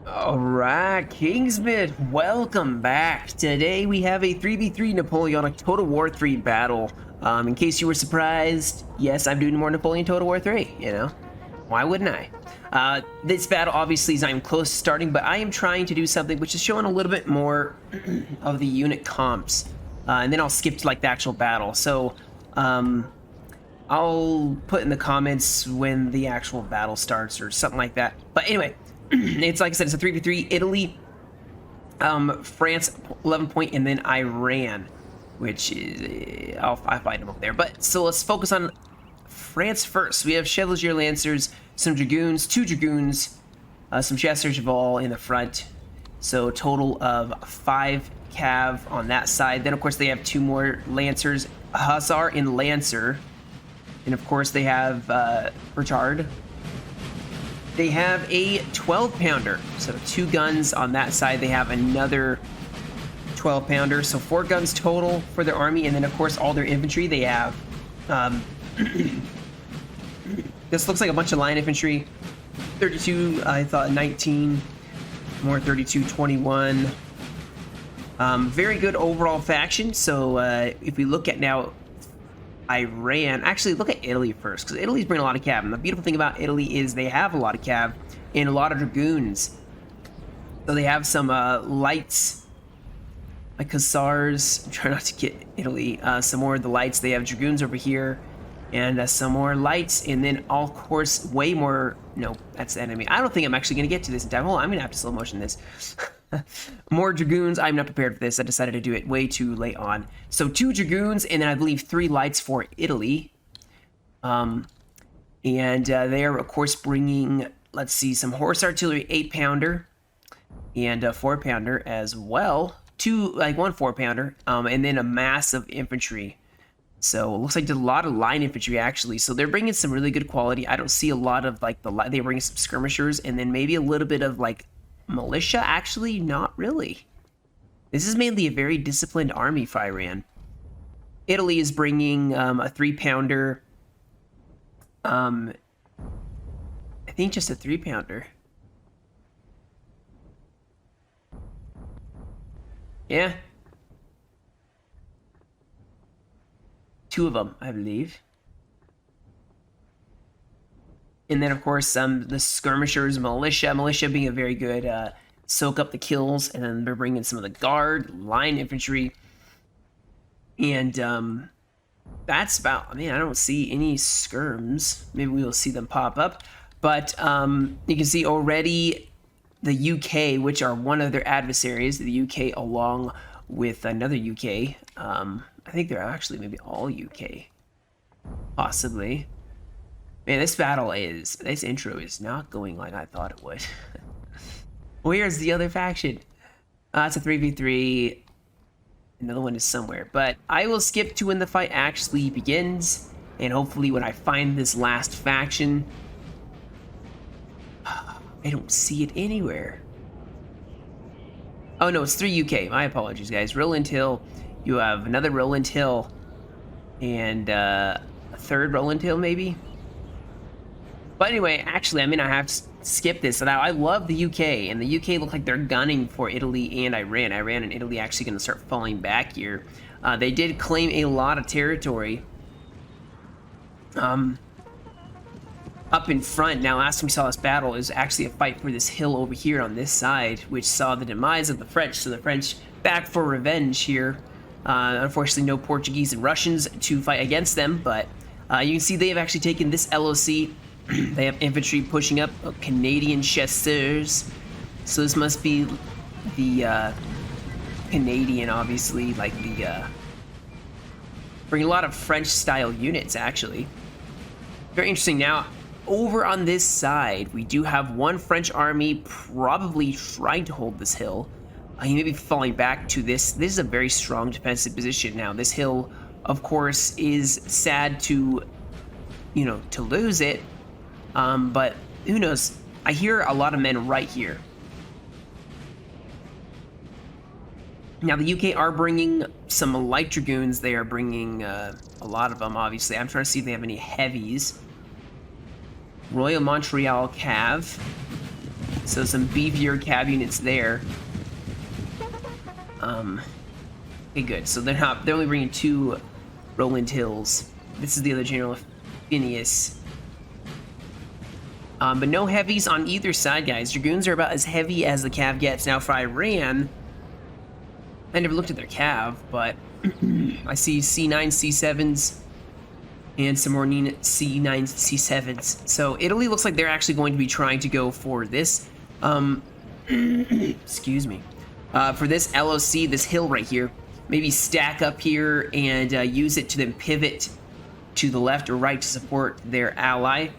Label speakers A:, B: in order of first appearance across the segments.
A: Alright, Kingsman, welcome back. Today we have a 3v3 Napoleonic Total War 3 battle. In case you were surprised, yes, I'm doing more Napoleon Total War 3, you know? Why wouldn't I? This battle obviously is not even close to starting, but I am trying to do something which is showing a little bit more of the unit comps. And then I'll skip to like the actual battle. So, I'll put in the comments when the actual battle starts or something like that. But anyway, it's like I said, it's a 3v3. Italy, France, 11 point, and then Iran, which is I'll find them up there. But so let's focus on France first. We have Chevalier Lancers, some Dragoons, two Dragoons, some Chasseurs Cheval in the front. So total of 5 cav on that side. Then of course they have 2 more Lancers, Hussar and Lancer. And of course they have Richard. They have a 12-pounder, so 2 guns on that side. They have another 12-pounder, so 4 guns total for their army, and then of course all their infantry. They have this looks like a bunch of line infantry. 32, I thought 19, more 32, 21. Very good overall faction. So if we look at now Iran, actually look at Italy first, because Italy's bringing a lot of cav, and the beautiful thing about Italy is they have a lot of cav and a lot of dragoons. So they have some lights, like hussars. Try not to get Italy. Some more of the lights. They have dragoons over here, and some more lights, and then of course way more. No, that's the enemy. I don't think I'm actually going to get to this in time. Hold on, I'm going to have to slow motion this. More dragoons. I'm not prepared for this. I decided to do it way too late on. So 2 dragoons, and then I believe 3 lights for Italy. And they are of course bringing, let's see, some horse artillery, 8-pounder, and a 4-pounder as well. 1 4-pounder, and then a mass of infantry. So it looks like there's a lot of line infantry actually. So they're bringing some really good quality. I don't see a lot of like they bring some skirmishers, and then maybe a little bit of like militia. Actually, not really. This is mainly a very disciplined army for Iran. Italy is bringing a 3-pounder. I think just a 3-pounder. Yeah. 2 of them, I believe. And then, of course, the skirmishers, militia being a very good soak up the kills, and then they're bringing some of the guard, line infantry, and that's about. I mean, I don't see any skirms. Maybe we will see them pop up, but you can see already the UK, which are one of their adversaries, the UK along with another UK. I think they're actually maybe all UK, possibly. Man, this intro is not going like I thought it would. Where's the other faction? It's a 3v3. Another one is somewhere. But I will skip to when the fight actually begins. And hopefully when I find this last faction, I don't see it anywhere. Oh no, it's 3 UK. My apologies, guys. Roland Hill. You have another Roland Hill. And a 3rd Roland Hill, maybe? But anyway, actually, I mean, I have to skip this. So now I love the UK, and the UK look like they're gunning for Italy and Iran. Iran and Italy actually going to start falling back here. They did claim a lot of territory up in front. Now, last time we saw this battle is actually a fight for this hill over here on this side, which saw the demise of the French. So the French back for revenge here. Unfortunately, no Portuguese and Russians to fight against them, but you can see they have actually taken this LOC. They have infantry pushing up, Canadian chasseurs. So this must be the Canadian, obviously, like the bring a lot of French-style units, actually. Very interesting. Now, over on this side, we do have 1 French army probably trying to hold this hill. He may be falling back to this. This is a very strong defensive position. Now, this hill, of course, is sad to, to lose it. But who knows? I hear a lot of men right here. Now, the UK are bringing some light dragoons. They are bringing a lot of them, obviously. I'm trying to see if they have any heavies. Royal Montreal Cav. So some beefier cav units there. Okay, good. So they're only bringing 2 Roland Hills. This is the other general, Phineas. But no heavies on either side, guys. Dragoons are about as heavy as the cav gets. Now for Iran, I never looked at their cav, but I see C9, C7s, and some more C9, C7s. So Italy looks like they're actually going to be trying to go for this, excuse me, for this LOC, this hill right here. Maybe stack up here and use it to then pivot to the left or right to support their ally.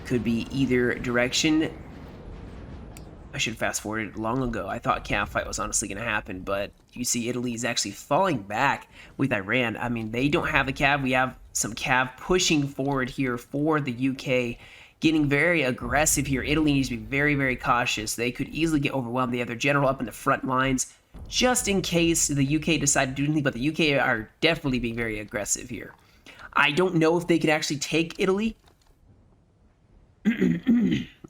A: Could be either direction. I should fast forwarded long ago. I thought cav fight was honestly going to happen, but you see Italy is actually falling back with Iran. I mean, they don't have a cav. We have some cav pushing forward here for the UK, getting very aggressive here. Italy needs to be very, very cautious. They could easily get overwhelmed. They have their general up in the front lines just in case the UK decide to do anything, but the UK are definitely being very aggressive here. I don't know if they could actually take Italy.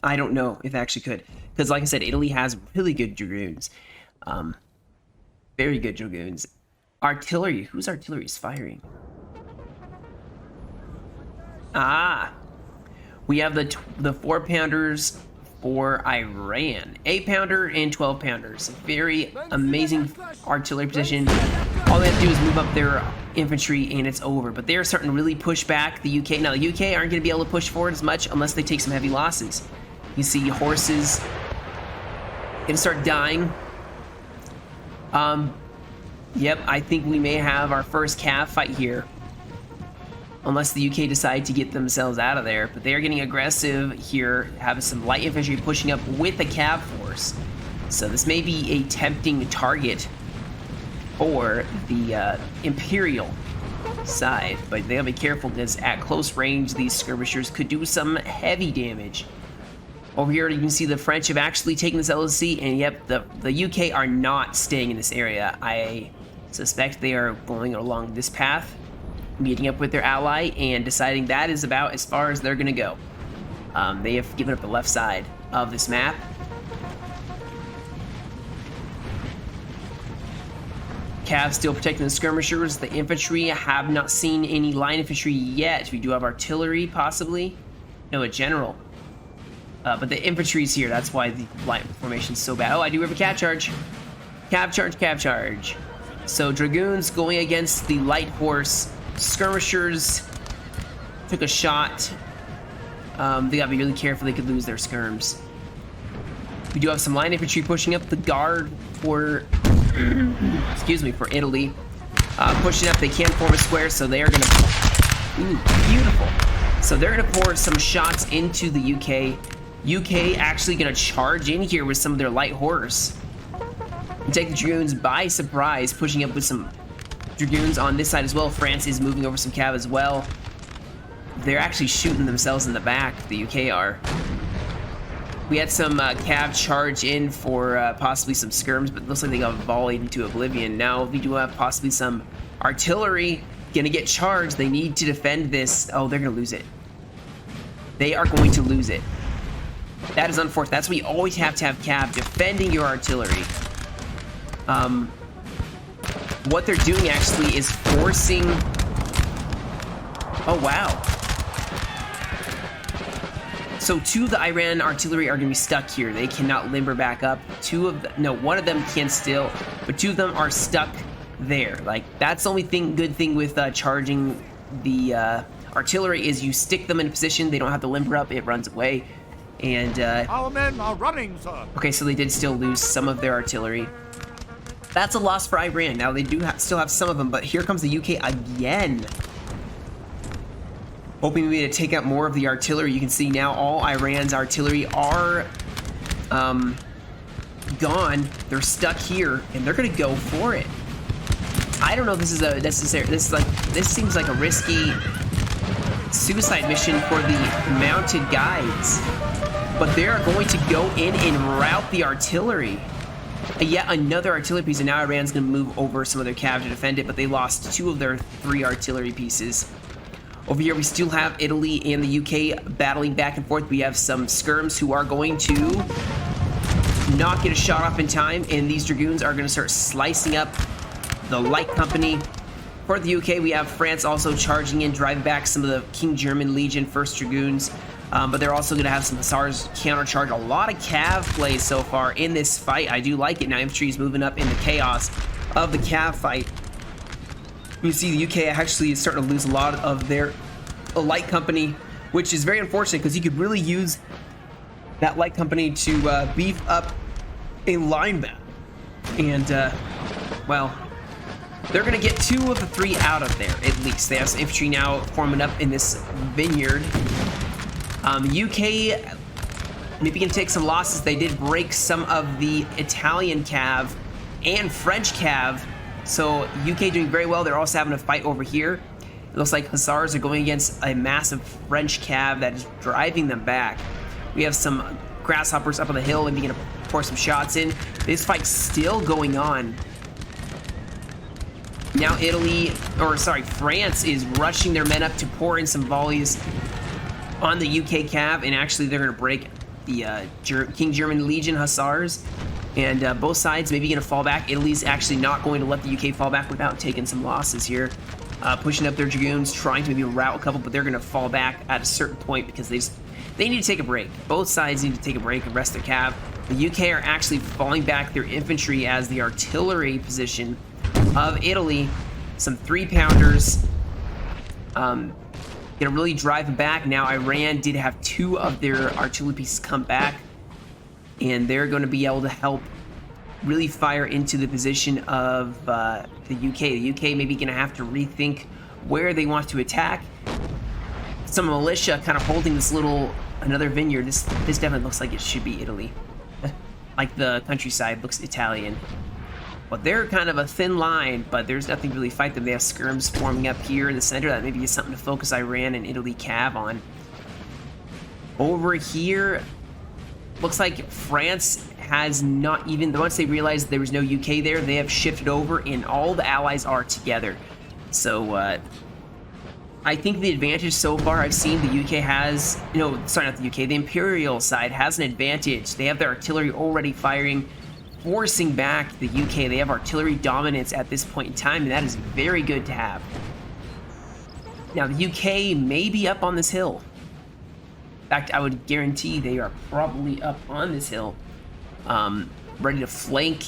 A: I don't know if they actually could. Because like I said, Italy has really good dragoons. Very good dragoons. Artillery. Whose artillery is firing? Ah. We have the 4-pounders for Iran. 8-pounder and 12-pounders. Very amazing artillery position. All they have to do is move up their infantry and it's over. But they're starting to really push back the UK. Now, the UK aren't going to be able to push forward as much unless they take some heavy losses. You see horses going to start dying. Yep, I think we may have our first cav fight here. Unless the UK decide to get themselves out of there. But they are getting aggressive here, having some light infantry pushing up with a cav force. So this may be a tempting target for the Imperial side. But they gotta be careful because at close range, these skirmishers could do some heavy damage. Over here, you can see the French have actually taken this LOC, and yep, the UK are not staying in this area. I suspect they are going along this path, meeting up with their ally, and deciding that is about as far as they're going to go. They have given up the left side of this map. Cav still protecting the skirmishers. The infantry have not seen any line infantry yet. We do have artillery, possibly. No, a general. But the infantry's here. That's why the line formation is so bad. Oh, I do have a cav charge. Cav charge, cav charge. So dragoons going against the light horse. Skirmishers took a shot. They gotta be really careful. They could lose their skirms. We do have some line infantry pushing up. The guard for, excuse me, for Italy. Pushing up. They can't form a square, so they are gonna. Ooh, beautiful. So they're gonna pour some shots into the UK. UK actually gonna charge in here with some of their light horse and take the dragoons by surprise, pushing up with some dragoons on this side as well. France is moving over some cav as well. They're actually shooting themselves in the back, the UK are. We had some cav charge in for possibly some skirms, but it looks like they got volleyed into oblivion. Now we do have possibly some artillery gonna get charged. They need to defend this. Oh, they're gonna lose it. They are going to lose it. That is unfortunate. That's why you always have to have cav defending your artillery. What they're doing actually is forcing. Oh wow. So 2 of the Iran artillery are going to be stuck here. They cannot limber back up. One of them can still, but 2 of them are stuck there. Like, that's the only good thing with charging the artillery is you stick them in a position. They don't have to limber up. It runs away. And
B: our men are running, sir.
A: Okay, so they did still lose some of their artillery. That's a loss for Iran. Now they do still have some of them, but here comes the UK again. Hoping maybe to take out more of the artillery. You can see now all Iran's artillery are gone. They're stuck here, and they're gonna go for it. I don't know if this is a necessary. This seems like a risky suicide mission for the mounted guides, but they are going to go in and rout the artillery. Yet another artillery piece, and now Iran's going to move over some of their cav to defend it, but they lost 2 of their 3 artillery pieces. Over here, we still have Italy and the UK battling back and forth. We have some skirms who are going to not get a shot off in time, and these dragoons are going to start slicing up the light company. For the UK, we have France also charging in, driving back some of the King German Legion 1st Dragoons, but they're also going to have some Hussars countercharge. A lot of cav plays so far in this fight. I do like it. Now infantry is moving up in the chaos of the cav fight. You see the UK actually is starting to lose a lot of their light company, which is very unfortunate because you could really use that light company to beef up a line battle. And, well, they're going to get 2 of the 3 out of there, at least. They have some infantry now forming up in this vineyard. UK maybe can take some losses. They did break some of the Italian cav and French cav. So UK doing very well. They're also having a fight over here. It looks like Hussars are going against a massive French cav that is driving them back. We have some grasshoppers up on the hill and beginning to pour some shots in. This fight's still going on. Now France is rushing their men up to pour in some volleys on the UK cav, and actually they're going to break the King German Legion Hussars. And both sides maybe going to fall back. Italy's actually not going to let the UK fall back without taking some losses here. Pushing up their dragoons, trying to maybe rout a couple, but they're going to fall back at a certain point because they need to take a break. Both sides need to take a break and rest their cav. The UK are actually falling back their infantry as the artillery position of Italy. Some 3-pounders going to really drive them back. Now Iran did have 2 of their artillery pieces come back, and they're going to be able to help really fire into the position of the UK. The UK maybe going to have to rethink where they want to attack. Some militia kind of holding this another vineyard. This definitely looks like it should be Italy. Like the countryside looks Italian. But they're kind of a thin line, but there's nothing to really fight them. They have skirms forming up here in the center. That maybe is something to focus Iran and Italy cav on. Over here, looks like France has not even, once they realized there was no UK there, they have shifted over and all the allies are together. So, I think the advantage so far I've seen the UK has, sorry, not the UK, the Imperial side has an advantage. They have their artillery already firing, forcing back the UK. They have artillery dominance at this point in time, and that is very good to have. Now, the UK may be up on this hill. In fact, I would guarantee they are probably up on this hill, ready to flank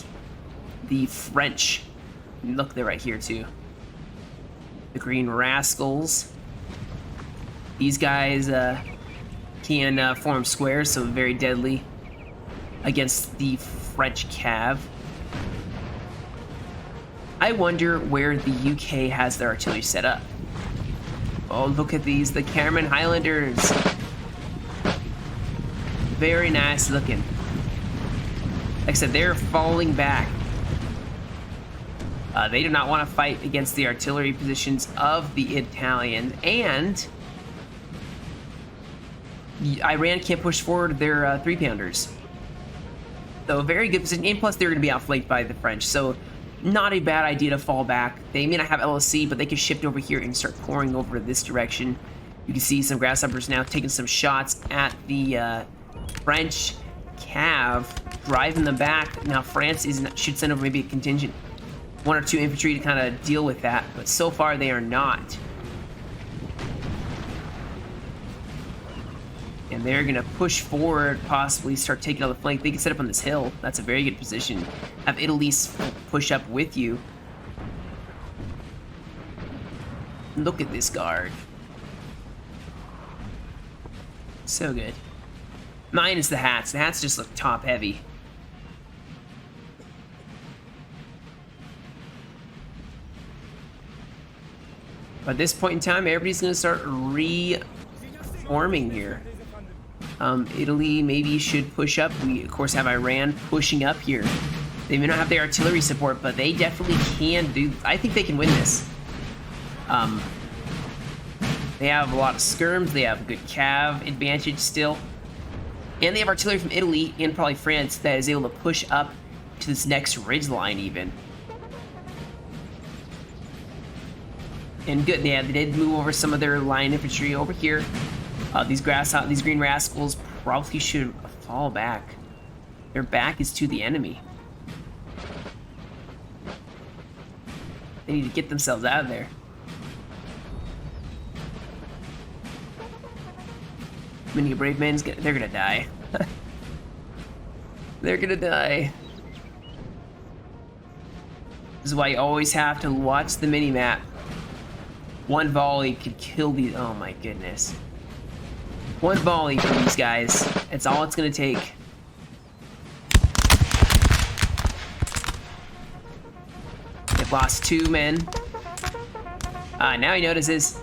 A: the French. Look, they're right here too. The Green Rascals. These guys can form squares, so very deadly against the French cav. I wonder where the UK has their artillery set up. Oh, look at these, the Cameron Highlanders. Very nice looking. Like I said, they're falling back. They do not want to fight against the artillery positions of the Italians, and Iran can't push forward their 3-pounders. So a very good position, and plus they're going to be outflanked by the French, so not a bad idea to fall back. They may not have LSC, but they can shift over here and start pouring over this direction. You can see some grasshoppers now taking some shots at the French cav, driving them back. Now France should send over maybe a contingent, 1 or 2 infantry to kind of deal with that, but so far they are not. And they're going to push forward, possibly start taking on the flank. They can set up on this hill. That's a very good position. Have Italy push up with you. Look at this guard. So good. Mine is the hats. The hats just look top heavy. But at this point in time, everybody's going to start reforming here. Italy maybe should push up. We, of course, have Iran pushing up here. They may not have the artillery support, but they definitely can do... I think they can win this. They have a lot of skirms. They have a good cav advantage still. And they have artillery from Italy and probably France that is able to push up to this next ridge line even. And good, yeah, they did move over some of their line infantry over here. These green rascals probably should fall back. Their back is to the enemy. They need to get themselves out of there. Many brave men's they're gonna die. They're gonna die. This is why you always have to watch the mini-map. One volley could kill these. Oh my goodness. One volley for these guys. That's all it's gonna take. They've lost 2 men. Now he notices.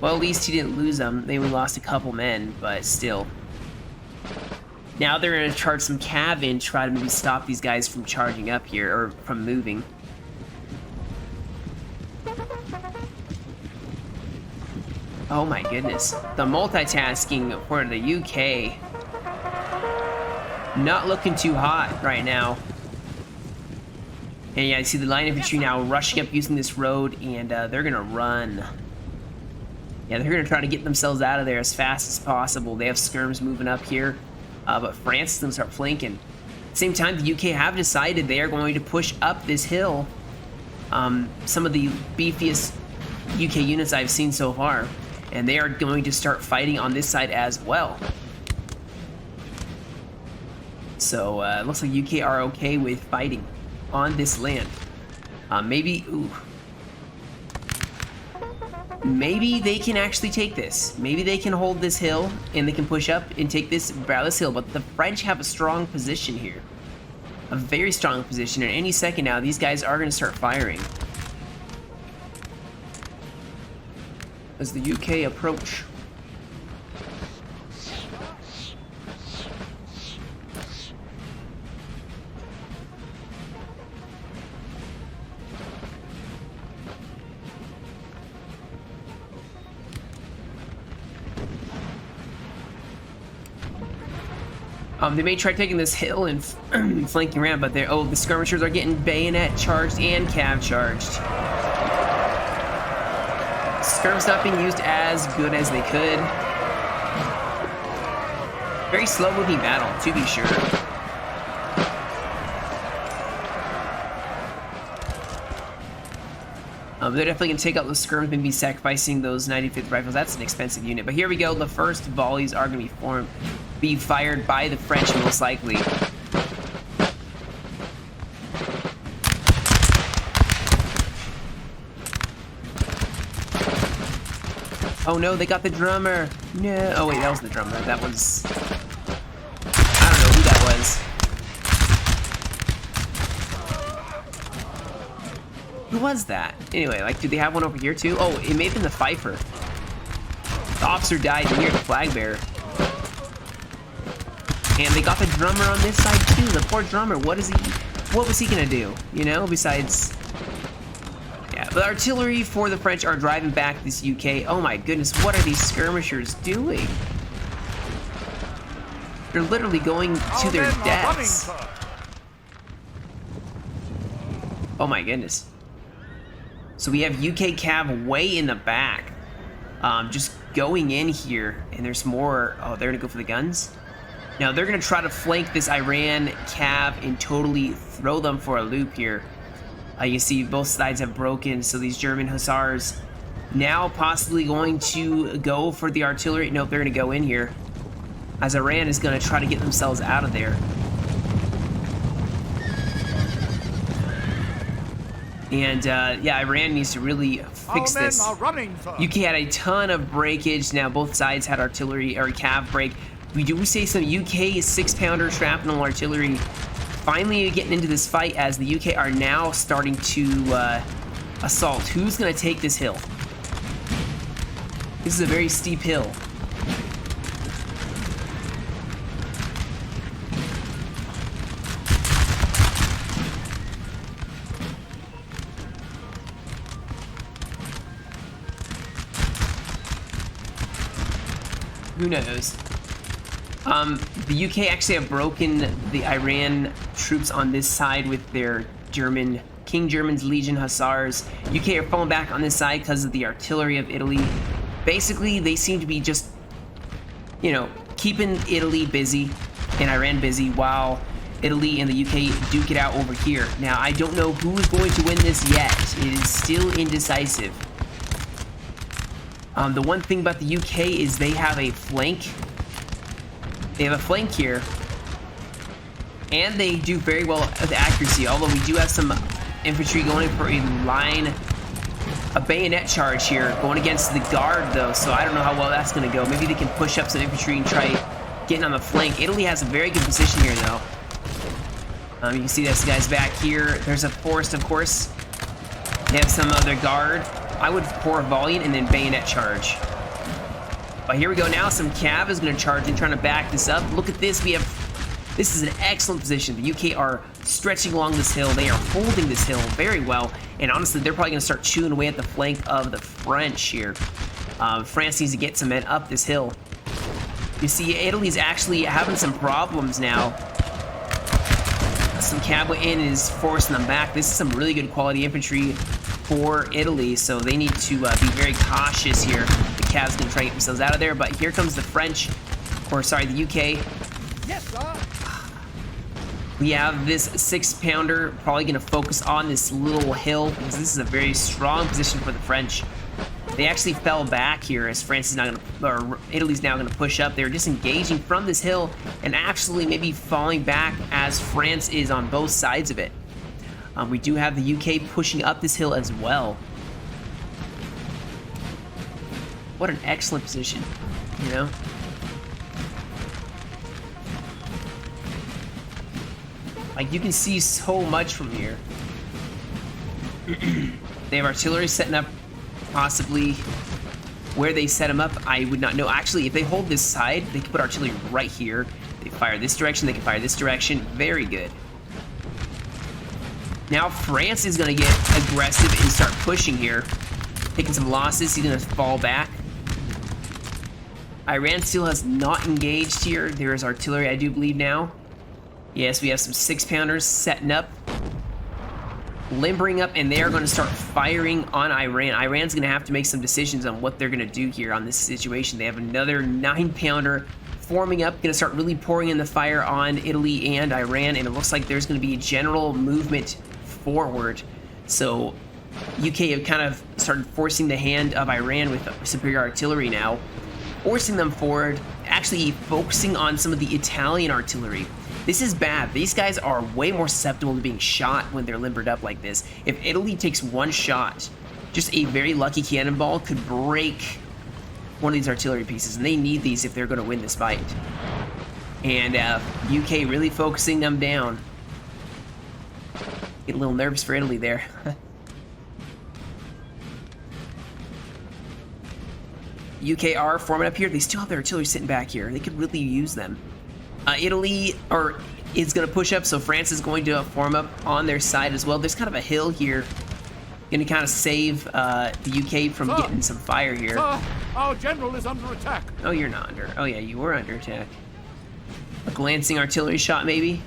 A: Well, at least he didn't lose them. They only lost a couple men, but still. Now they're gonna charge some cav in, try to maybe stop these guys from charging up here, or from moving. Oh my goodness. The multitasking for the UK. Not looking too hot right now. And yeah, I see the line infantry now rushing up using this road, and they're gonna run. Yeah, they're gonna try to get themselves out of there as fast as possible. They have skirms moving up here, but France is gonna start flanking. At the same time, the UK have decided they are going to push up this hill. Some of the beefiest UK units I've seen so far, and they are going to start fighting on this side as well. So it looks like UK are okay with fighting on this land. Maybe they can actually take this. Maybe they can hold this hill and they can push up and take this hill. But the French have a strong position here, a very strong position. And any second now, these guys are going to start firing as the UK approach. They may try taking this hill and flanking around, but they're the skirmishers are getting bayonet charged and cav charged. Skirms not being used as good as they could. Very slow moving battle, to be sure. They're definitely going to take out those skirms, maybe sacrificing those 95th rifles. That's an expensive unit. But here we go. The first volleys are going to be fired by the French, most likely. Oh no, they got the drummer. No. Oh wait, that was the drummer. That was... I don't know who that was. Who was that? Anyway, like, do they have one over here too? Oh, it may have been the Pfeiffer. The officer died near the flag bearer. And they got the drummer on this side too. The poor drummer. What was he gonna do? You know, besides... Yeah, the artillery for the French are driving back this UK. Oh my goodness, what are these skirmishers doing? They're literally going to their deaths. Oh my goodness. So we have UK cav way in the back. Just going in here, and there's more. Oh, they're gonna go for the guns? Now they're gonna try to flank this Iran cav and totally throw them for a loop here. You see both sides have broken, so these German hussars now possibly going to go for the artillery. Nope, they're gonna go in here, as Iran is gonna try to get themselves out of there. And yeah, Iran needs to really fix this. UK had a ton of breakage. Now both sides had artillery or cav break. We do say some UK 6-pounder shrapnel artillery finally getting into this fight, as the UK are now starting to assault. Who's gonna take this hill? This is a very steep hill. Who knows? The UK actually have broken the Iran troops on this side with their German King German's Legion Hussars. UK are falling back on this side because of the artillery of Italy. Basically, they seem to be just, you know, keeping Italy busy and Iran busy while Italy and the UK duke it out over here. Now, I don't know who is going to win this yet. It is still indecisive. The one thing about the UK is they have a flank. They have a flank here. And they do very well with accuracy, although we do have some infantry going in for a line, a bayonet charge here, going against the guard, though, so I don't know how well that's going to go. Maybe they can push up some infantry and try getting on the flank. Italy has a very good position here, though. You can see this guy's back here. There's a forest, of course. They have some other guard. I would pour a volley and then bayonet charge. But here we go now. Some cav is going to charge and trying to back this up. Look at this. This is an excellent position. The UK are stretching along this hill. They are holding this hill very well. And honestly, they're probably going to start chewing away at the flank of the French here. France needs to get some men up this hill. You see, Italy's actually having some problems now. Some cav in is forcing them back. This is some really good quality infantry for Italy, so they need to be very cautious here. The cav's going to try to get themselves out of there, but here comes the French, or sorry, the UK.
B: Yes, sir.
A: We have this 6-pounder probably going to focus on this little hill because this is a very strong position for the French. They actually fell back here as France is now going to, or Italy's now going to push up. They're disengaging from this hill and actually maybe falling back as France is on both sides of it. We do have the UK pushing up this hill as well. What an excellent position, you know? Like, you can see so much from here. They have artillery setting up possibly where they set them up. I would not know. Actually, if they hold this side, they can put artillery right here. They fire this direction, they can fire this direction. Very good. Now France is going to get aggressive and start pushing here. Taking some losses. He's going to fall back. Iran still has not engaged here. There is artillery, I do believe, now. Yes, we have some 6-pounders setting up, limbering up, and they are going to start firing on Iran. Iran's going to have to make some decisions on what they're going to do here on this situation. They have another 9-pounder forming up, going to start really pouring in the fire on Italy and Iran, and it looks like there's going to be a general movement forward. So UK have kind of started forcing the hand of Iran with superior artillery now, forcing them forward, actually focusing on some of the Italian artillery. This is bad. These guys are way more susceptible to being shot when they're limbered up like this. If Italy takes one shot, just a very lucky cannonball could break one of these artillery pieces, and they need these if they're going to win this fight. And UK really focusing them down. Get a little nervous for Italy there. UK are forming up here. They still have their artillery sitting back here. They could really use them. Italy is going to push up, so France is going to form up on their side as well. There's kind of a hill here. Going to kind of save the UK from getting some fire here.
B: Sir, our general is under attack.
A: Oh, you're not under. Oh, yeah, you were under attack. A glancing artillery shot, maybe.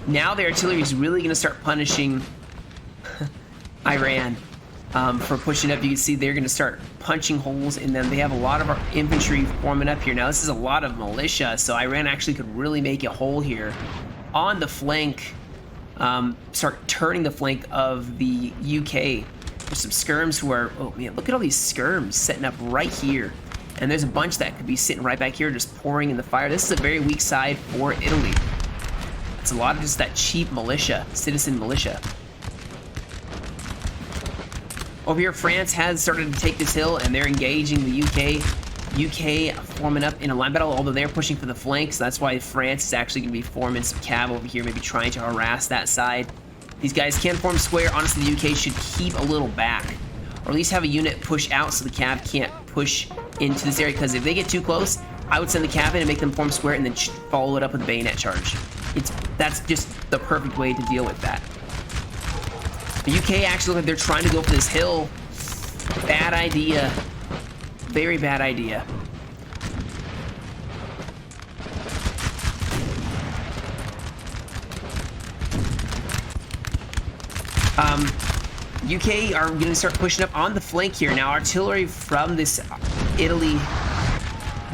A: Now the artillery is really going to start punishing Iran. For pushing up. You can see they're going to start punching holes in them. They have a lot of our infantry forming up here. Now this is a lot of militia, so Iran actually could really make a hole here on the flank, start turning the flank of the UK. There's some skirms who are, oh man, look at all these skirms setting up right here. And there's a bunch that could be sitting right back here just pouring in the fire. This is a very weak side for Italy. It's a lot of just that cheap militia, citizen militia. Over here, France has started to take this hill, and they're engaging the UK. UK forming up in a line battle, although they're pushing for the flanks. That's why France is actually going to be forming some cav over here, maybe trying to harass that side. These guys can form square. Honestly, the UK should keep a little back, or at least have a unit push out so the cav can't push into this area, because if they get too close, I would send the cav in and make them form square and then follow it up with a bayonet charge. That's just the perfect way to deal with that. The UK actually look like they're trying to go for this hill. Bad idea. Very bad idea. UK are going to start pushing up on the flank here. Now, artillery from this Italy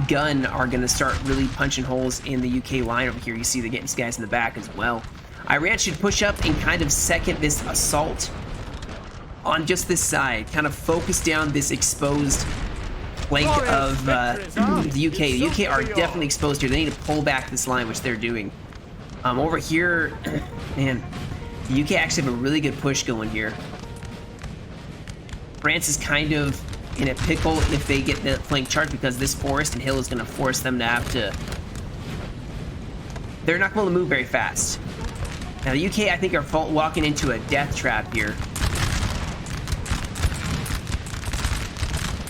A: gun are going to start really punching holes in the UK line over here. You see they're getting these guys in the back as well. Iran should push up and kind of second this assault on just this side, kind of focus down this exposed flank of the UK. The UK are definitely exposed here. They need to pull back this line, which they're doing. Over here, man, the UK actually have a really good push going here. France is kind of in a pickle if they get the flank charge, because this forest and hill is going to force them to have to... They're not going to move very fast. Now, the UK, I think, are walking into a death trap here.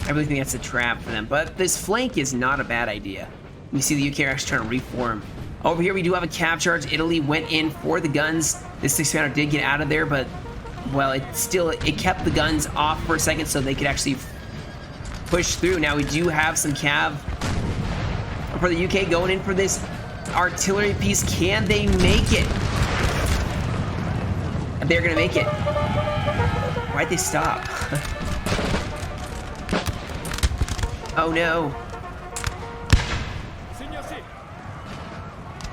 A: I really think that's a trap for them. But this flank is not a bad idea. You see the UK are actually trying to reform. Over here, we do have a cav charge. Italy went in for the guns. This 6-pounder did get out of there, but, well, it kept the guns off for a second so they could actually push through. Now, we do have some cav for the UK going in for this artillery piece. Can they make it? They're gonna make it. Why'd they stop? Oh no.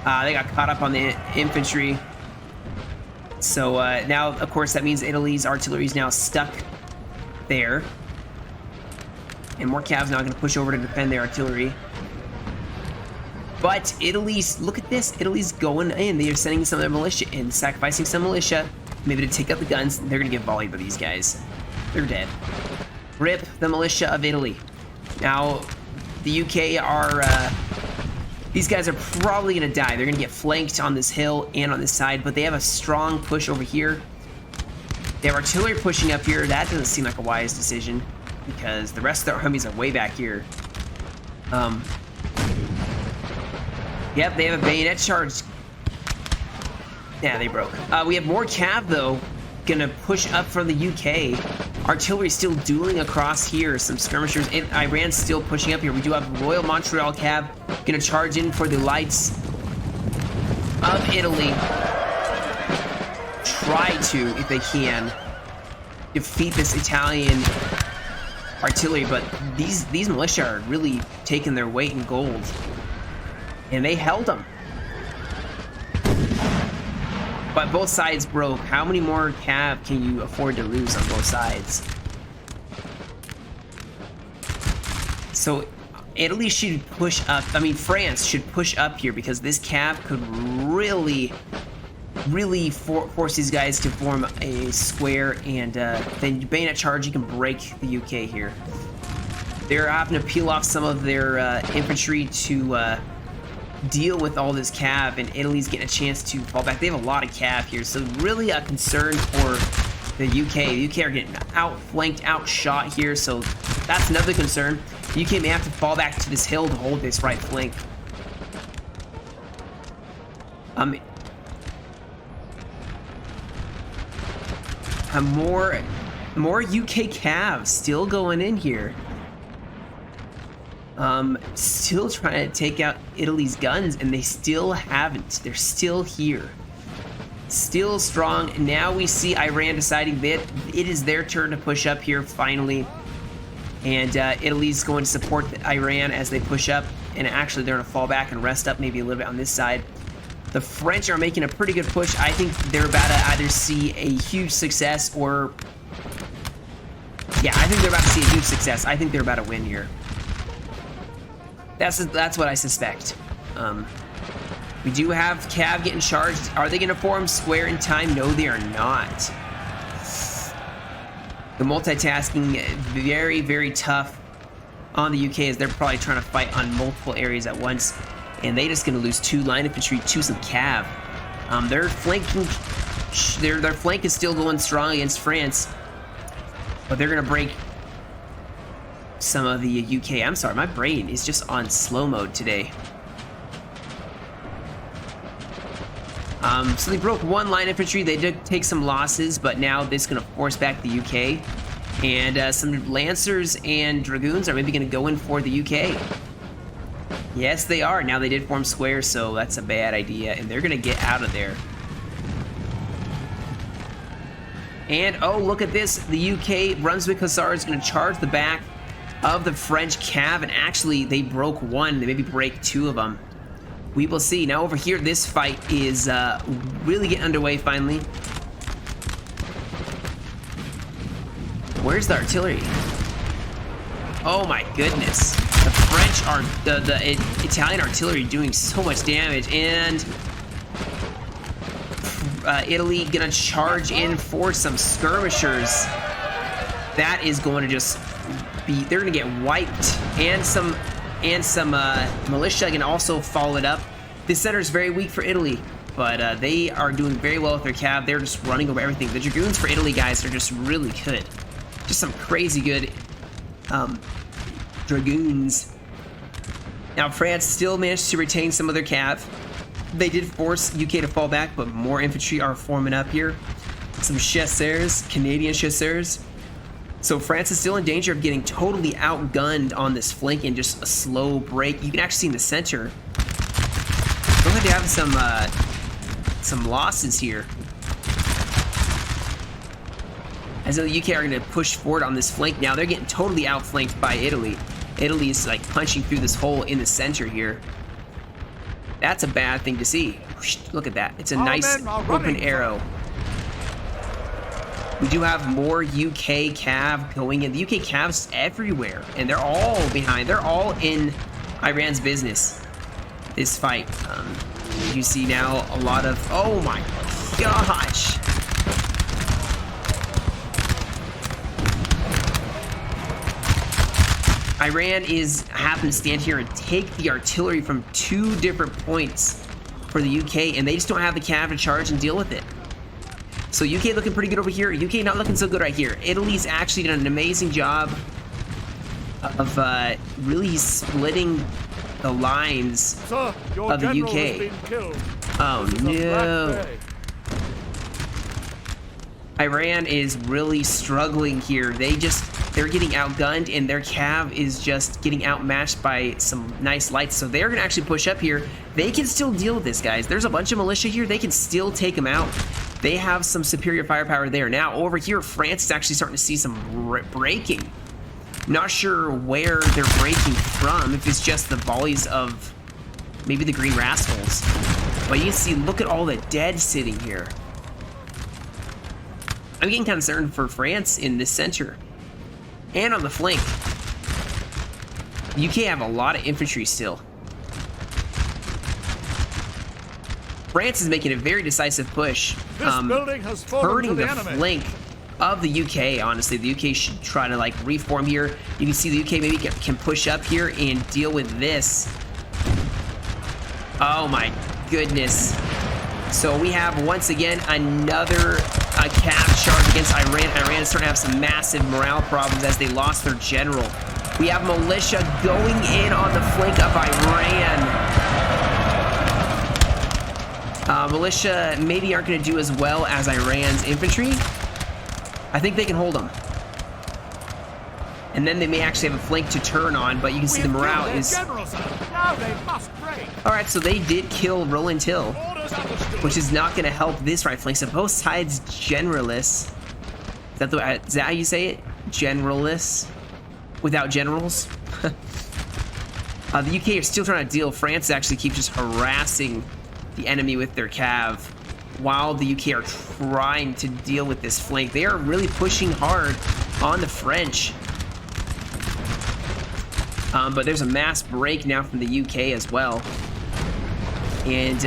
A: They got caught up on the infantry. So now, of course, that means Italy's artillery is now stuck there. And more cavs now going to push over to defend their artillery. But Italy's, look at this, Italy's going in. They are sending some of their militia in, sacrificing some militia, maybe to take out the guns. They're going to get volleyed by these guys. They're dead. Rip the militia of Italy. Now, the UK are, these guys are probably going to die. They're going to get flanked on this hill and on this side, but they have a strong push over here. They have artillery pushing up here. That doesn't seem like a wise decision, because the rest of their armies are way back here. Yep, they have a bayonet charge. Yeah, they broke. We have more cav, though, gonna push up from the UK. Artillery still dueling across here. Some skirmishers. Iran's still pushing up here. We do have Royal Montreal cav gonna charge in for the lights of Italy. Try to, if they can, defeat this Italian artillery, but these militia are really taking their weight in gold, and they held them. But both sides broke. How many more cav can you afford to lose on both sides? So Italy should push up. I mean, France should push up here, because this cav could really force these guys to form a square, and then bayonet charge, you can break the UK here. They're having to peel off some of their infantry to deal with all this cav, and Italy's getting a chance to fall back. They have a lot of cav here, so really a concern for the UK. The UK are getting outflanked, outshot here, so that's another concern. The UK may have to fall back to this hill to hold this right flank. More UK calves still going in here. Still trying to take out Italy's guns, and they still haven't. They're still here. Still strong. Now we see Iran deciding that it is their turn to push up here finally. And Italy's going to support Iran as they push up. And actually, they're going to fall back and rest up maybe a little bit on this side. The French are making a pretty good push. I think they're about to either see a huge success or... Yeah, I think they're about to see a huge success. I think they're about to win here. That's what I suspect. We do have cav getting charged. Are they going to form square in time? No, they are not. The multitasking, very, very tough on the UK, as they're probably trying to fight on multiple areas at once. And they're just going to lose 2 line infantry to some cav. Their flank is still going strong against France, but they're going to break some of the UK. I'm sorry, my brain is just on slow mode today. So they broke 1 line infantry. They did take some losses, but now this is going to force back the UK. And some Lancers and Dragoons are maybe going to go in for the UK. Yes, they are. Now they did form squares, so that's a bad idea, and they're going to get out of there. And oh, look at this. The UK Brunswick Hussars is going to charge the back of the French cav, and actually they broke one. They maybe break two of them. We will see. Now over here, this fight is really getting underway finally. Where's the artillery? Oh my goodness. The French are, the Italian artillery doing so much damage, and Italy gonna charge in for some skirmishers. That is going to just be, they're gonna get wiped, and some militia can also follow it up. This center is very weak for Italy, but they are doing very well with their cav. They're just running over everything. The dragoons for Italy, guys, are just really good. Just some crazy good dragoons. Now France still managed to retain some of their cav. They did force UK to fall back, but more infantry are forming up here. Some chasseurs, Canadian chasseurs. So France is still in danger of getting totally outgunned on this flank and just a slow break. You can actually see in the center, looks like they have some losses here. As though the UK are going to push forward on this flank now. They're getting totally outflanked by Italy. Italy is like punching through this hole in the center here. That's a bad thing to see. Look at that. It's a nice open arrow. We do have more UK cav going in. The UK cav's everywhere, and they're all behind. They're all in Iran's business, this fight. You see now a lot of, oh my gosh. Iran happen to stand here and take the artillery from two different points for the UK, and they just don't have the cav to charge and deal with it. So UK looking pretty good over here. UK not looking so good right here. Italy's actually done an amazing job of really splitting the lines of the UK. Oh no. Iran is really struggling here. They're getting outgunned, and their cav is just getting outmatched by some nice lights. So they're gonna actually push up here. They can still deal with this, guys. There's a bunch of militia here. They can still take them out. They have some superior firepower there. Now over here, France is actually starting to see some breaking. Not sure where they're breaking from, if it's just the volleys of maybe the Green Rascals. But you can see, look at all the dead sitting here. I'm getting concerned for France in this center. And on the flank. UK have a lot of infantry still. France is making a very decisive push. Hurting the flank of the UK, honestly. The UK should try to like reform here. You can see the UK maybe can push up here and deal with this. Oh my goodness. So we have once again another cav charge against Iran. Iran is starting to have some massive morale problems as they lost their general. We have militia going in on the flank of Iran. Militia maybe aren't going to do as well as Iran's infantry. I think they can hold them. And then they may actually have a flank to turn on, but you can see the morale is... Alright, so they did kill Roland Hill, which is not going to help this right flank. So both sides generalists. Is that how you say it? Generalists? Without generals? The UK are still trying to deal. France actually keeps just harassing the enemy with their cav, while the UK are trying to deal with this flank. They are really pushing hard on the French. But there's a mass break now from the UK as well. And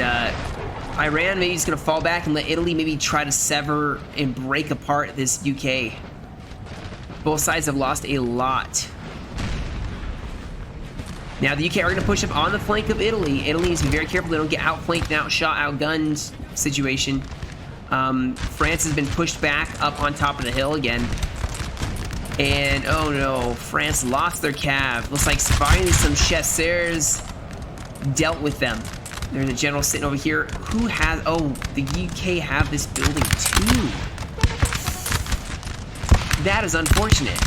A: Iran maybe is going to fall back and let Italy maybe try to sever and break apart this UK. Both sides have lost a lot. Now the UK are going to push up on the flank of Italy. Italy needs to be very careful they don't get outflanked, outshot, outgunned situation. France has been pushed back up on top of the hill again. And oh no, France lost their cav. Looks like finally some chasseurs dealt with them. There's a general sitting over here. Who has... Oh, the UK have this building too. That is unfortunate.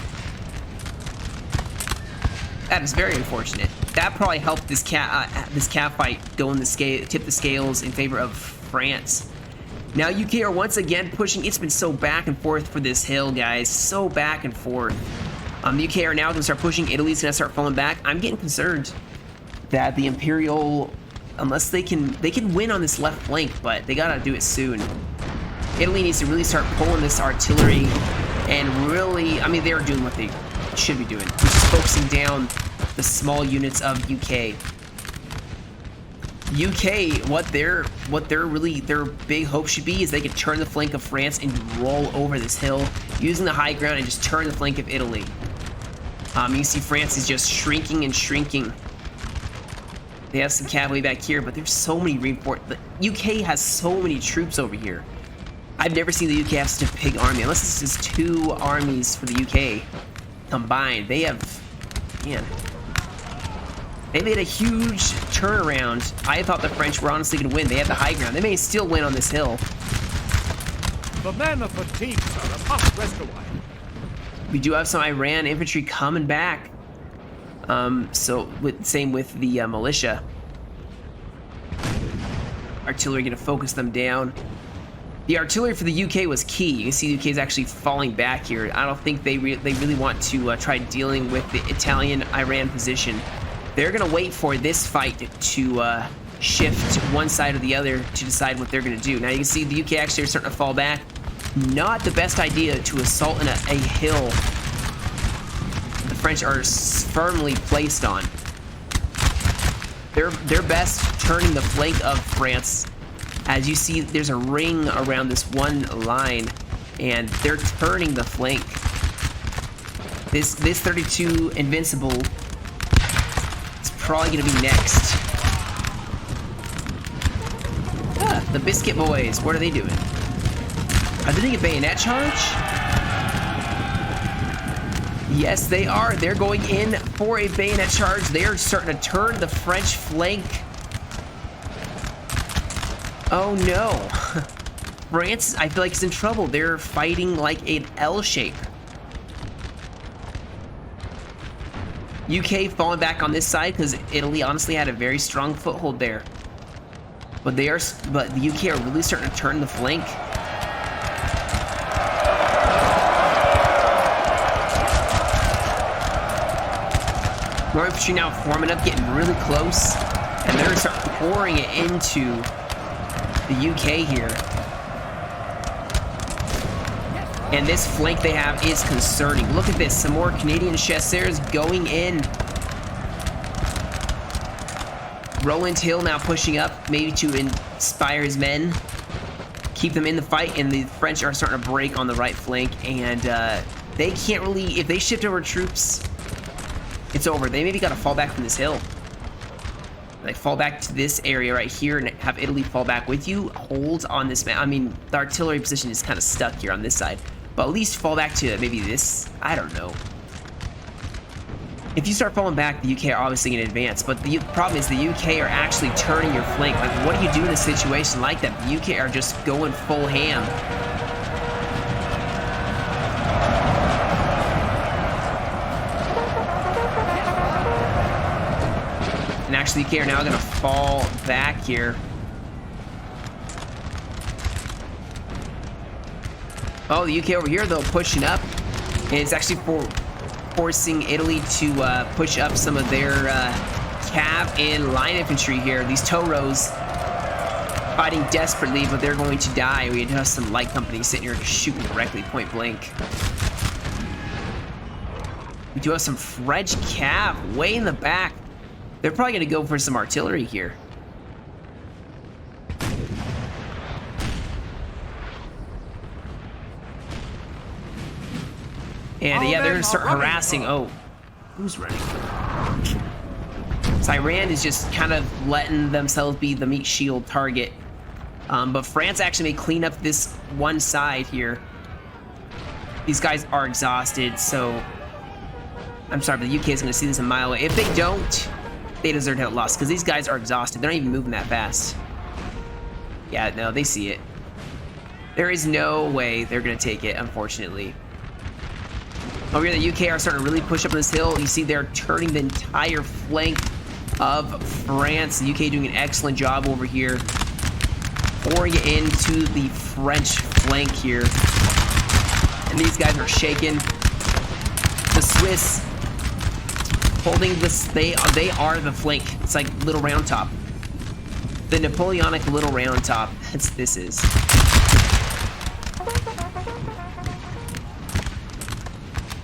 A: That is very unfortunate. That probably helped this cav fight go in the scale, tip the scales in favor of France. Now UK are once again pushing. It's been so back and forth for this hill, guys. So back and forth. The UK are now going to start pushing. Italy's going to start falling back. I'm getting concerned that the Imperial, unless they can win on this left flank, but they got to do it soon. Italy needs to really start pulling this artillery and really, I mean, they're doing what they should be doing, which is focusing down the small units of UK. UK, what their big hope should be is they could turn the flank of France and roll over this hill using the high ground and just turn the flank of Italy. You see France is just shrinking and shrinking. They have some cavalry back here, but there's so many reinforcements. The UK has so many troops over here. I've never seen the UK have such a big army, unless this is 2 armies for the UK combined. They have, man, they made a huge turnaround. I thought the French were honestly going to win. They have the high ground. They may still win on this hill.
B: The men are fatigued, sir, and must rest a while.
A: We do have some Iran infantry coming back. Same with the militia. Artillery going to focus them down. The artillery for the UK was key. You can see the UK is actually falling back here. I don't think they really want to try dealing with the Italian-Iran position. They're going to wait for this fight to shift one side or the other to decide what they're going to do. Now you can see the UK actually are starting to fall back. Not the best idea to assault in a hill the French are firmly placed on. They're best turning the flank of France. As you see, there's a ring around this one line, and they're turning the flank. This 32 Invincible is probably going to be next. The Biscuit Boys, what are they doing? Are they doing a bayonet charge? Yes, they are. They're going in for a bayonet charge. They are starting to turn the French flank. Oh no. France, I feel like, is in trouble. They're fighting like an L shape. UK falling back on this side because Italy honestly had a very strong foothold there. But the UK are really starting to turn the flank. More infantry now forming up, getting really close, and they're going to start pouring it into the UK here. And this flank they have is concerning. Look at this, some more Canadian chasseurs going in. Roland Hill now pushing up, maybe to inspire his men, keep them in the fight, and the French are starting to break on the right flank, and they can't really, if they shift over troops, it's over. They maybe got to fall back from this hill. Like, fall back to this area right here and have Italy fall back with you. Hold on this map. I mean, the artillery position is kind of stuck here on this side. But at least fall back to maybe this. I don't know. If you start falling back, the UK are obviously going to advance. But the problem is the UK are actually turning your flank. Like, what do you do in a situation like that? The UK are just going full ham. And actually, the UK are now going to fall back here. Oh, the UK over here, though, pushing up. And it's actually forcing Italy to push up some of their cav and line infantry here. These tow rows fighting desperately, but they're going to die. We have some light company sitting here just shooting directly point blank. We do have some French cav way in the back. They're probably going to go for some artillery here. And yeah, they're going to start harassing. Oh, who's running? So Iran is just kind of letting themselves be the meat shield target. But France actually may clean up this one side here. These guys are exhausted, so I'm sorry, but the UK is going to see this a mile away. If they don't, they deserve to have lost, because these guys are exhausted. They're not even moving that fast. Yeah, no, they see it. There is no way they're going to take it, unfortunately. Over here, the UK are starting to really push up this hill. You see they're turning the entire flank of France. The UK doing an excellent job over here. pouring into the French flank here. And these guys are shaking. The Swiss holding this, they are the flank. It's like Little Round Top. The Napoleonic Little Round Top. This is.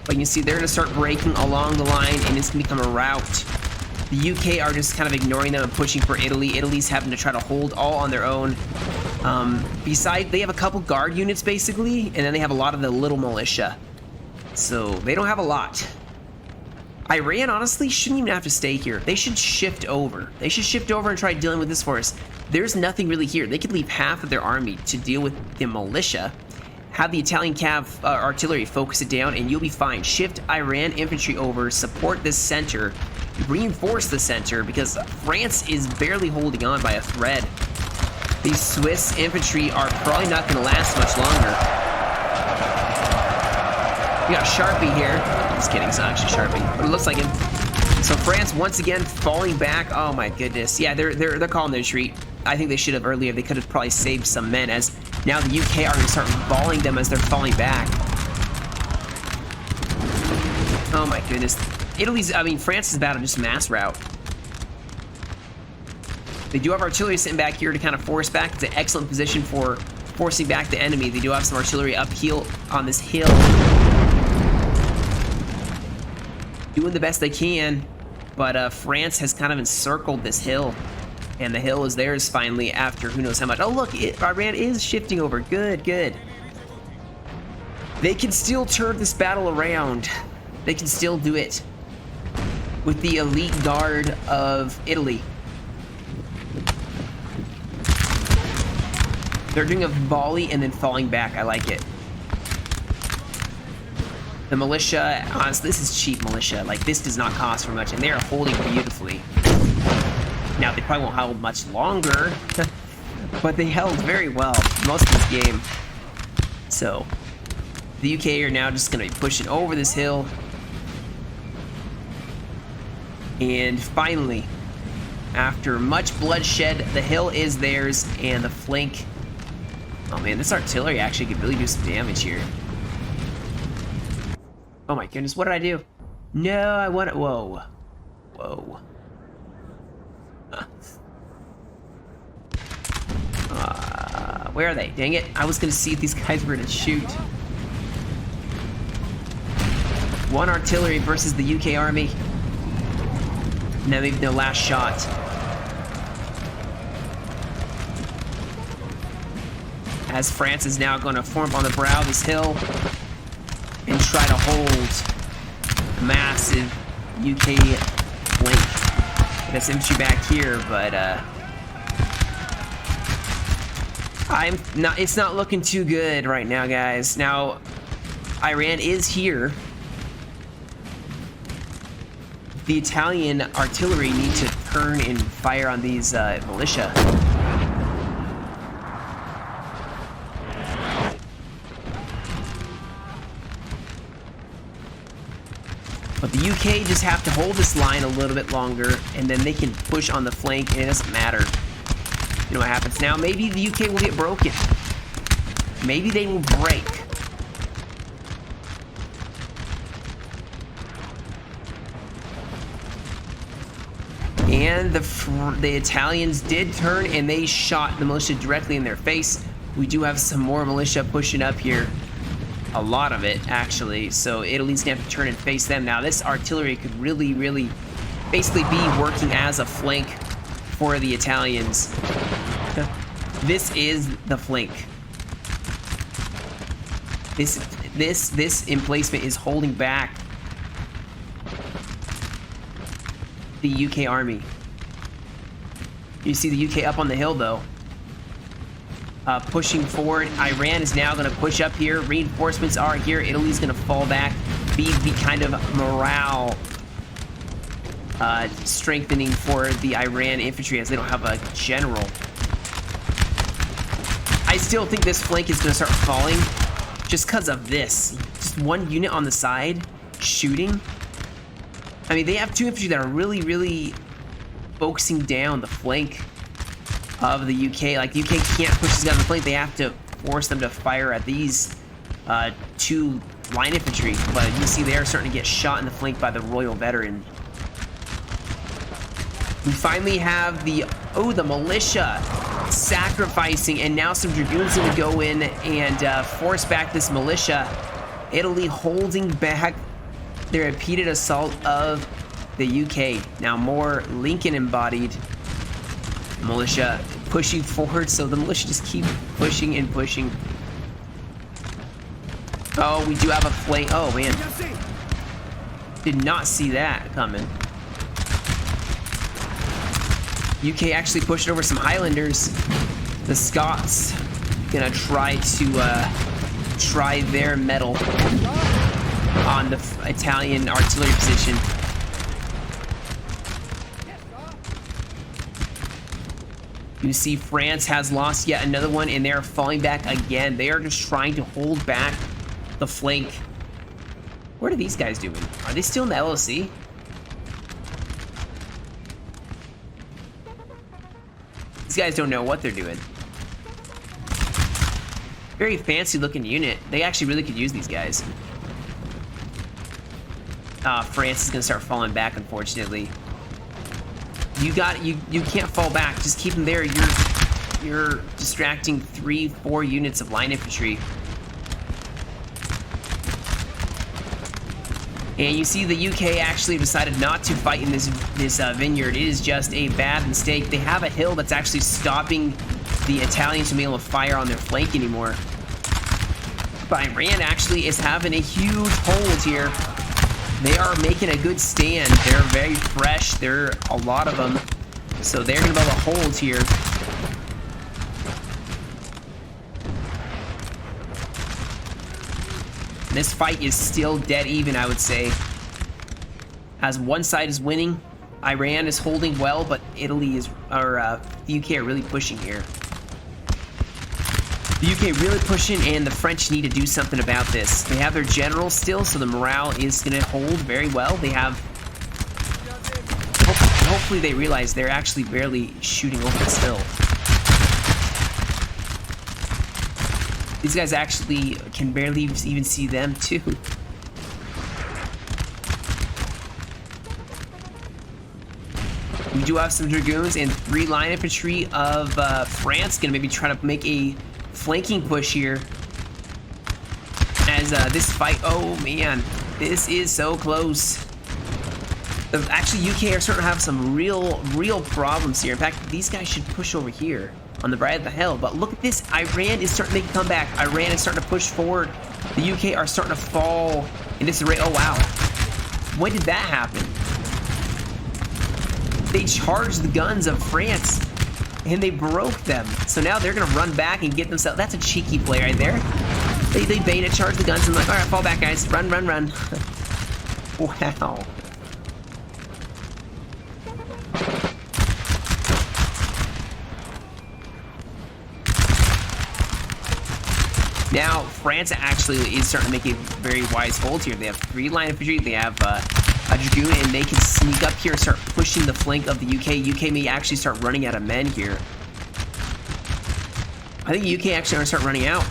A: But you can see they're going to start breaking along the line, and it's going to become a rout. The UK are just kind of ignoring them and pushing for Italy. Italy's having to try to hold all on their own. Besides, they have a couple guard units, basically, and then they have a lot of the little militia. So, they don't have a lot. Iran, honestly, shouldn't even have to stay here. They should shift over. They should shift over and try dealing with this force. There's nothing really here. They could leave half of their army to deal with the militia. Have the Italian cav artillery focus it down, and you'll be fine. Shift Iran infantry over, support this center, reinforce the center, because France is barely holding on by a thread. These Swiss infantry are probably not going to last much longer. We got Sharpie here. Just kidding, it's not actually Sharpie, but it looks like him. So France once again falling back. Oh my goodness. Yeah, they're calling their retreat. I think they should have earlier. They could have probably saved some men, as now the UK are going to start volleying them as they're falling back. Oh my goodness. France is about to just mass rout. They do have artillery sitting back here to kind of force back. It's an excellent position for forcing back the enemy. They do have some artillery uphill on this hill. Doing the best they can, but France has kind of encircled this hill. And the hill is theirs finally after who knows how much. Oh, look, Iran is shifting over. Good, good. They can still turn this battle around. They can still do it with the elite guard of Italy. They're doing a volley and then falling back. I like it. The militia, honestly, this is cheap militia. Like, this does not cost for much, and they are holding beautifully. Now, they probably won't hold much longer, but they held very well most of this game. So, the UK are now just going to be pushing over this hill. And finally, after much bloodshed, the hill is theirs, and the flank... Oh man, this artillery actually could really do some damage here. Oh my goodness, what did I do? No, I want it. Whoa. Whoa. Where are they? Dang it. I was going to see if these guys were going to shoot. One artillery versus the UK army. Now maybe their last shot. As France is now going to form on the brow of this hill and try to hold a massive UK flank. That's infantry back here, but it's not looking too good right now, guys. Now, Iran is here. The Italian artillery need to turn and fire on these militia. But the UK just have to hold this line a little bit longer, and then they can push on the flank, and it doesn't matter. You know what happens now? Maybe the UK will get broken. Maybe they will break. And the Italians did turn, and they shot the militia directly in their face. We do have some more militia pushing up here. A lot of it, actually. So Italy's gonna have to turn and face them. Now, this artillery could really, really basically be working as a flank for the Italians. This is the flank. This emplacement is holding back the UK army. You see the UK up on the hill, though. Pushing forward. Iran is now going to push up here. Reinforcements are here. Italy's going to fall back. Be the kind of morale strengthening for the Iran infantry, as they don't have a general. I still think this flank is going to start falling just because of this. Just one unit on the side shooting. I mean, they have two infantry that are really, really focusing down the flank of the UK. Like, UK can't push these guys on the flank. They have to force them to fire at these two line infantry. But you see they are starting to get shot in the flank by the Royal Veteran. We finally have the militia sacrificing, and now some dragoons going to go in and force back this militia. Italy holding back their repeated assault of the UK. Now more Lincoln embodied militia pushing forward, so the militia just keep pushing and pushing. Oh, we do have a flank. Oh man, did not see that coming. UK actually pushed over some Highlanders. The Scots gonna try to try their mettle on the Italian artillery position. You see France has lost yet another one, and they're falling back again. They are just trying to hold back the flank. What are these guys doing? Are they still in the LOC? These guys don't know what they're doing. Very fancy looking unit. They actually really could use these guys. France is gonna start falling back, unfortunately. You can't fall back. Just keep them there. You're distracting 3-4 units of line infantry. And you see the UK actually decided not to fight in this vineyard. It is just a bad mistake. They have a hill that's actually stopping the Italians from being able to fire on their flank anymore. But Iran actually is having a huge hold here. They are making a good stand. They're very fresh. There are a lot of them. So they're going to be able to hold here. This fight is still dead even, I would say. As one side is winning, Iran is holding well, but Italy is, or the UK are really pushing here. The UK really pushing, and the French need to do something about this. They have their general still, so the morale is going to hold very well. They have... Hopefully they realize they're actually barely shooting over the hill. These guys actually can barely even see them, too. We do have some dragoons and 3 line infantry of France. Gonna maybe try to make a flanking push here. As this fight, oh man, this is so close. Actually, UK are starting to have some real problems here. In fact, these guys should push over here on the right of the hill. But look at this, Iran is starting to make a comeback. Iran is starting to push forward. The UK are starting to fall in disarray. Oh wow, when did that happen? They charged the guns of France and they broke them. So now they're gonna run back and get themselves. That's a cheeky play right there. They bait it, charge the guns, and like, all right, fall back, guys, run. Wow. Now, France actually is starting to make a very wise hold here. They have 3 line infantry, they have a dragoon, and they can sneak up here and start pushing the flank of the UK. UK may actually start running out of men here. I think the UK actually are start running out.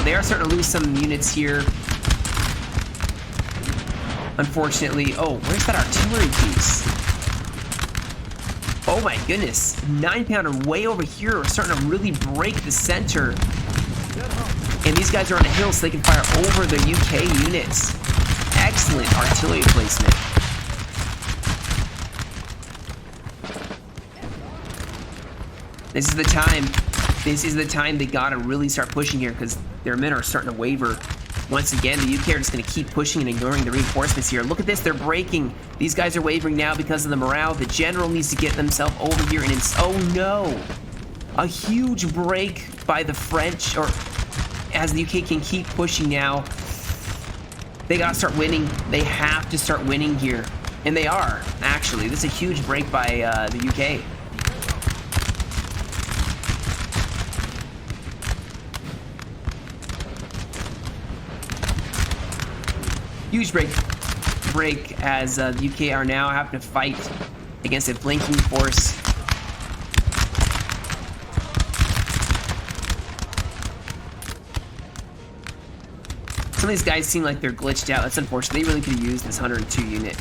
A: They are starting to lose some units here. Unfortunately. Oh, where's that artillery piece? Oh my goodness, 9-pounder way over here are starting to really break the center. And these guys are on a hill so they can fire over the UK units. Excellent artillery placement. This is the time. This is the time they gotta really start pushing here because their men are starting to waver. Once again, the UK are just going to keep pushing and ignoring the reinforcements here. Look at this, they're breaking. These guys are wavering now because of the morale. The general needs to get themselves over here and it's... Oh no! A huge break by the French, or as the UK can keep pushing now. They got to start winning. They have to start winning here. And they are, actually. This is a huge break by the UK. Huge break as the UK are now having to fight against a flanking force. Some of these guys seem like they're glitched out. That's unfortunate. They really could have used this 102 unit.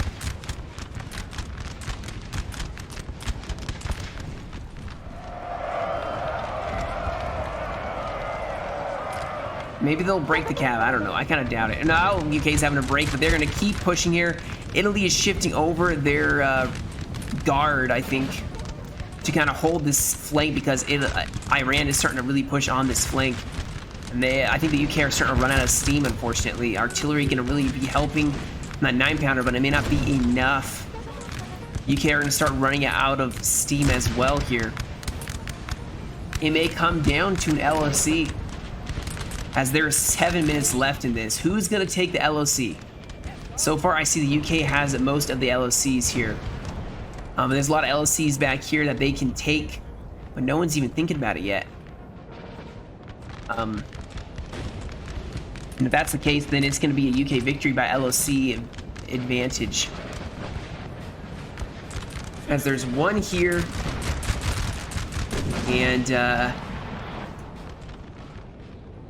A: Maybe they'll break the cab. I don't know. I kind of doubt it. No, UK's having a break, but they're going to keep pushing here. Italy is shifting over their guard, I think, to kind of hold this flank because Iran is starting to really push on this flank. And I think the UK are starting to run out of steam, unfortunately. Artillery going to really be helping. Not 9-pounder, but it may not be enough. UK are going to start running out of steam as well here. It may come down to an LOC, as there are 7 minutes left in this. Who's going to take the LOC? So far, I see the UK has most of the LOCs here. There's a lot of LOCs back here that they can take, but no one's even thinking about it yet. And if that's the case, then it's going to be a UK victory by LOC advantage. As there's one here, and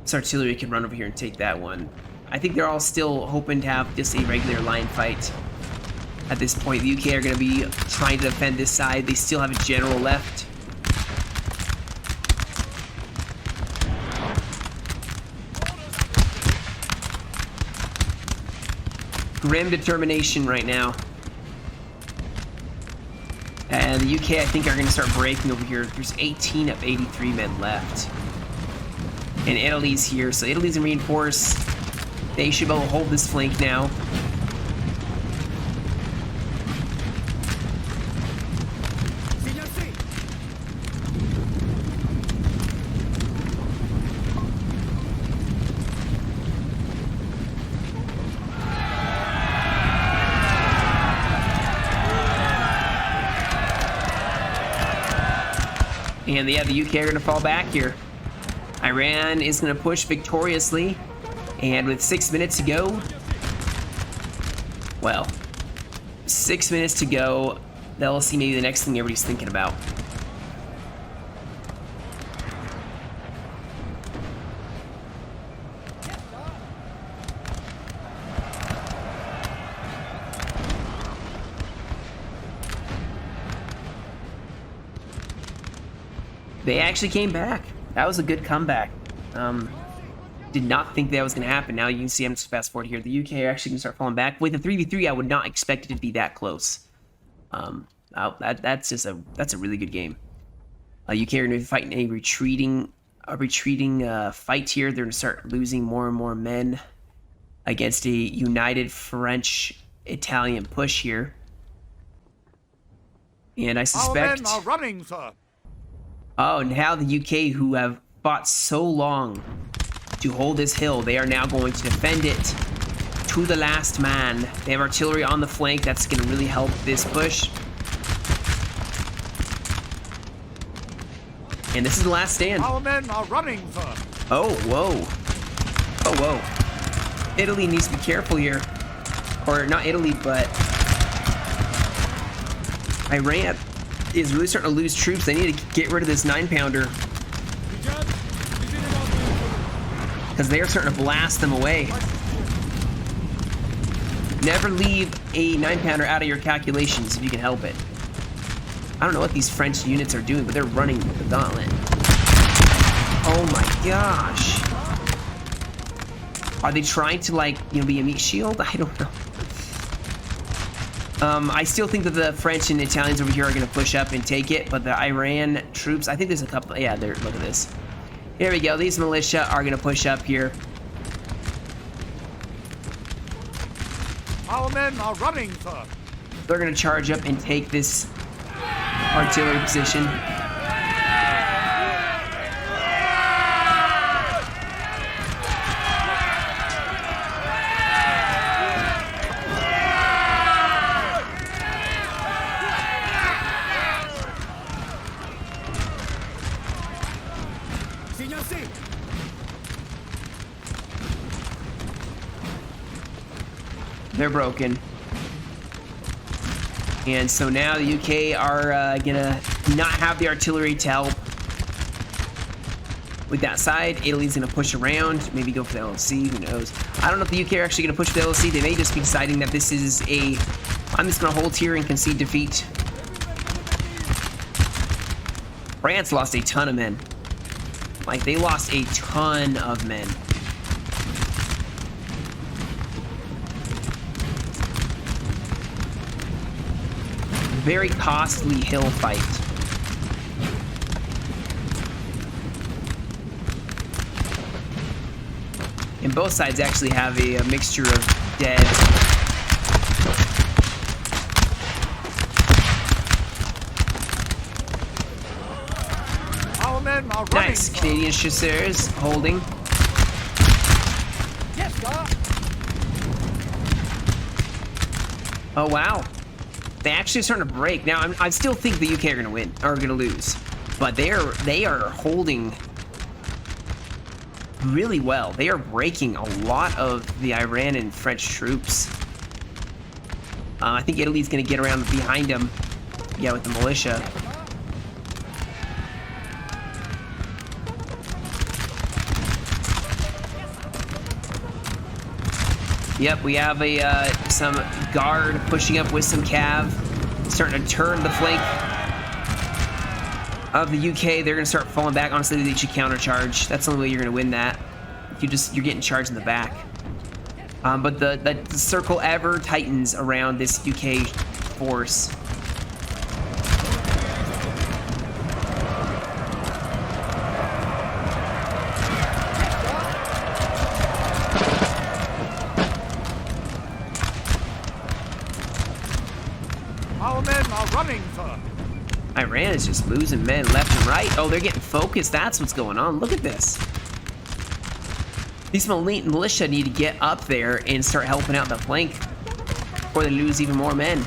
A: this artillery can run over here and take that one. I think they're all still hoping to have just a regular line fight. At this point, the UK are going to be trying to defend this side. They still have a general left. Grim determination right now. And the UK, I think, are going to start breaking over here. There's 18 of 83 men left. And Italy's here, so Italy's going to reinforce. They should be able to hold this flank now. And yeah, the UK are going to fall back here. Iran is going to push victoriously. And with 6 minutes to go, well, 6 minutes to go, they'll see maybe the next thing everybody's thinking about. They actually came back. That was a good comeback. Did not think that was going to happen. Now you can see, I'm just fast forward here. The UK are actually going to start falling back. With the 3v3, I would not expect it to be that close. That's a really good game. UK are going to be fighting a retreating fight here. They're going to start losing more and more men against a united French-Italian push here. And I suspect...
B: Our men are running, sir.
A: Oh, now the UK, who have fought so long to hold this hill, they are now going to defend it to the last man. They have artillery on the flank. That's going to really help this push. And this is the last stand.
B: Our men are running, sir.
A: Oh, whoa. Oh, whoa. Italy needs to be careful here. Or not Italy, but Iran is really starting to lose troops. They need to get rid of this 9-pounder. Because they are starting to blast them away. Never leave a 9-pounder out of your calculations if you can help it. I don't know what these French units are doing, but they're running the gauntlet. Oh my gosh. Are they trying to, like, you know, be a meat shield? I don't know. I still think that the French and Italians over here are going to push up and take it, but the Iran troops, I think there's a couple, yeah, there, look at this. Here we go, these militia are going to push up here.
B: Our men are running, sir.
A: They're going to charge up and take this artillery position. They're broken. And so now the UK are gonna not have the artillery to help with that side. Italy's gonna push around, maybe go for the LLC, who knows. I don't know if the UK are actually gonna push for the LLC. They may just be deciding that this is a, I'm just gonna hold here and concede defeat. France lost a ton of men. Like, they lost a ton of men. Very costly hill fight. And both sides actually have a mixture of dead.
B: Our men are running.
A: Nice. Canadian chasseurs holding.
B: Yes, sir.
A: Oh, wow. They actually starting to break. Now, I still think the UK are going to win, or going to lose. But they are holding really well. They are breaking a lot of the Iran and French troops. I think Italy's going to get around behind them. Yeah, with the militia. Yep, we have some guard pushing up with some cav, starting to turn the flank of the UK. They're gonna start falling back. Honestly, they should countercharge. That's the only way you're gonna win that. You're getting charged in the back. But the circle ever tightens around this UK force.
B: Our men are running, sir.
A: Iran is just losing men left and right. Oh, they're getting focused. That's what's going on. Look at this. These militia need to get up there and start helping out the flank before they lose even more men.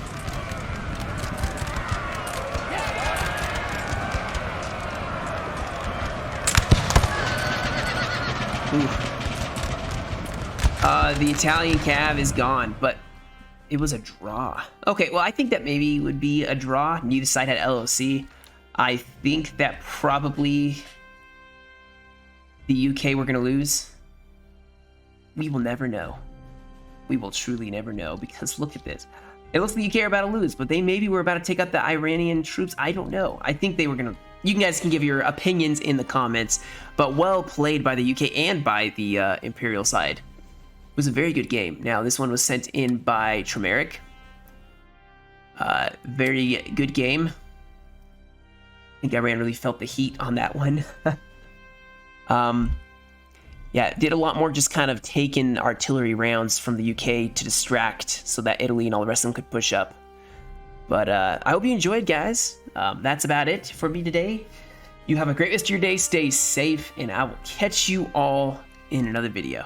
A: The Italian cav is gone, but it was a draw. Okay, well, I think that maybe would be a draw. Neither side had LOC. I think that probably the UK were going to lose. We will never know. We will truly never know, because look at this. It looks like the UK are about to lose, but they maybe were about to take out the Iranian troops. I don't know. I think they were going to... You guys can give your opinions in the comments, but well played by the UK and by the Imperial side. It was a very good game. Now, this one was sent in by Tremeric. Very good game. I think Iran really felt the heat on that one. Yeah, did a lot more just kind of taking artillery rounds from the UK to distract so that Italy and all the rest of them could push up. But I hope you enjoyed, guys. That's about it for me today. You have a great rest of your day. Stay safe, and I will catch you all in another video.